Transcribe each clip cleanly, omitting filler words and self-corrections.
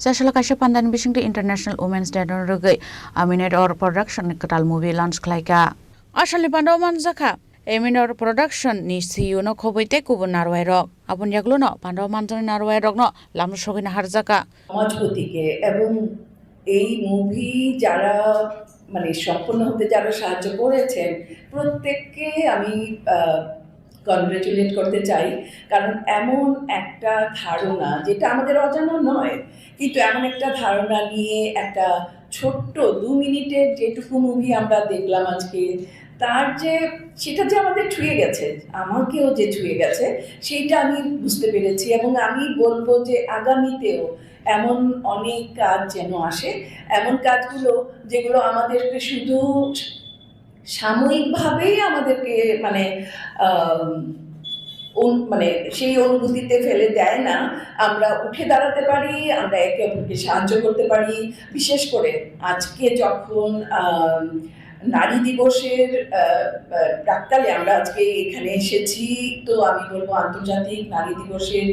Sashala Kasha Pandan Bishing International Women's Day on Rugai, Aminate or production Katal movie launch Klaika. Ashali Pandoman Zaka, Eminor production ni Siuno Kobite Kubun Narwairok, Abun Yagluno, Pandoman Narwairok, no, Lamshogin Harzaka. সমাজপতিকে এবং এই movie যারা মানে সম্পূর্ণ হতে যারা সাহায্য করেছেন প্রত্যেককে আমি কনগ্রাচুলেট করতে চাই, কারণ এমন একটা ধারণা যেটা আমাদের অজানা নয়, কিন্তু এমন একটা ধারণা নিয়ে একটা ছোট্ট 2 মিনিটের যেটুকু মুভি আমরা দেখলাম আজকে, তার যে সেটা যে আমাদের ছুঁয়ে গেছে, আমাকেও যে ছুঁয়ে গেছে সেইটা আমি বুঝতে পেরেছি। এবং আমি বলবো যে আগামীতেও এমন অনেক কাজ যেন আসে, এমন কাজগুলো যেগুলো আমাদেরকে শুধু সাময়িকভাবেই আমাদেরকে মানে মানে সেই অনুভূতিতে ফেলে দেয় না, আমরা উঠে দাঁড়াতে পারি, আমরা একে অপরকে সাহায্য করতে পারি। বিশেষ করে আজকে যখন নারী দিবসের প্রাক্কালে আমরা আজকে এখানে এসেছি, তো আমি বলবো আন্তর্জাতিক নারী দিবসের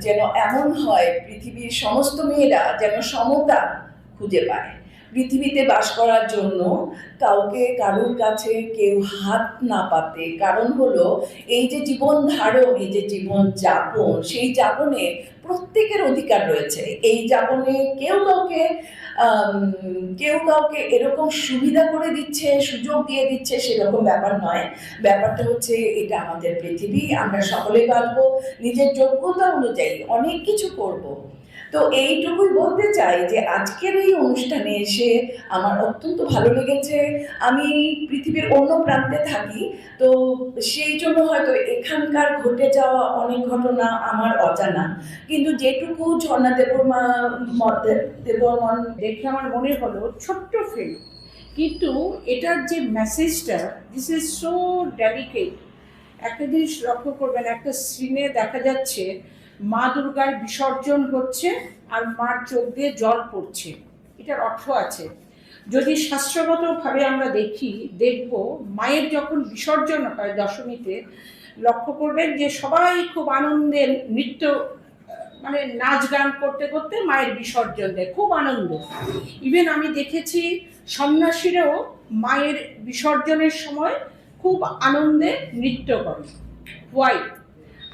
যেন এমন হয় পৃথিবীর সমস্ত মেয়েরা যেন সমতা খুঁজে পায়। পৃথিবীতে বাস করার জন্য কাউকে কারোর কাছে কেউ হাত না পাতে, কারণ হলো এই যে জীবন ধারণ, এই যে জীবন যাপন, সেই যাপনে প্রত্যেকের অধিকার রয়েছে। এই যাপনে কেউ কাউকে এরকম সুবিধা করে দিচ্ছে, সুযোগ দিয়ে দিচ্ছে, সেরকম ব্যাপার নয়। ব্যাপারটা হচ্ছে এটা আমাদের পৃথিবী, আমরা সকলে বাঁচবো, নিজের যোগ্যতা অনুযায়ী অনেক কিছু করব। তো এইটুকুই বলতে চাই যে আজকের এই অনুষ্ঠানে এসে আমার অত্যন্ত ভালো লেগেছে। আমি পৃথিবীর অন্য প্রান্তে থাকি, তো সেই জন্য হয়তো এখানকার ঘটে যাওয়া অনেক ঘটনা আমার অজানা, কিন্তু যেটুকু ঝর্ণা দেববর্মন দেখে আমার মনে হলো ছোট্ট ফিল্ম, কিন্তু এটার যে মেসেজটা, দিস ইজ সো ডেলিকেট। একটা জিনিস লক্ষ্য করবেন, একটা সিনে দেখা যাচ্ছে মা দুর্গার বিসর্জন হচ্ছে আর মার চোখ দিয়ে জল পড়ছে। এটার অর্থ আছে। যদি শাস্ত্রগতভাবে আমরা দেখব মায়ের যখন বিসর্জন হয় দশমীতে, লক্ষ্য করবেন যে সবাই খুব আনন্দে নৃত্য মানে নাচ গান করতে করতে মায়ের বিসর্জন দেয়, খুব আনন্দ। ইভেন আমি দেখেছি সন্ন্যাসীরাও মায়ের বিসর্জনের সময় খুব আনন্দে নৃত্য করে। ওয়াই?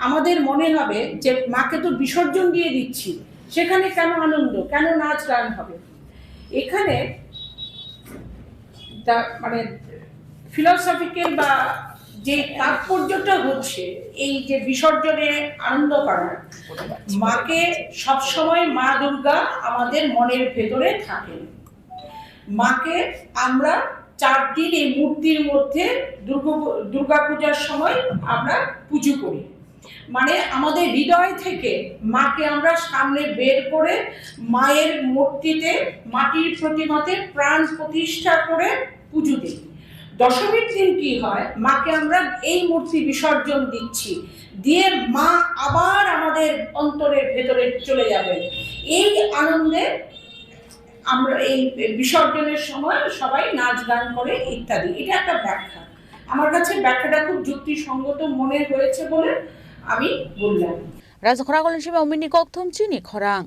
আমাদের মনে হবে যে মাকে তো বিসর্জন দিয়ে দিচ্ছি, সেখানে কেন আনন্দ, কেন নাচ গান হবে? এখানে মানে ফিলসফিক্যাল বা যে তাৎপর্যটা হচ্ছে এই যে বিসর্জনে আনন্দ করার, মাকে সবসময় মা দুর্গা আমাদের মনের ভেতরে থাকেন। মাকে আমরা 4 দিন এই মূর্তির মধ্যে দুর্গা পূজার সময় আমরা পুজো করি, মানে আমাদের হৃদয় থেকে মাকে আমরা সামনে বের করে মায়ের মূর্তিতে, মাটির প্রতিমাতে প্রাণ প্রতিষ্ঠা করে পুজো দিই। দশমীর দিন কি হয়, মাকে আমরা এই মূর্তি বিসর্জন দিচ্ছি, দিয়ে মা আবার আমাদের অন্তরের ভেতরে চলে যাবে। এই আনন্দে আমরা এই বিসর্জনের সময় সবাই নাচ গান করে ইত্যাদি। এটা একটা ব্যাখ্যা, আমার কাছে ব্যাখ্যাটা খুব যুক্তিসঙ্গত মনে হয়েছে বলে আমি বললাম। রাজখরা গলেন শিবা অমিনি কক থমচিনি খরাং।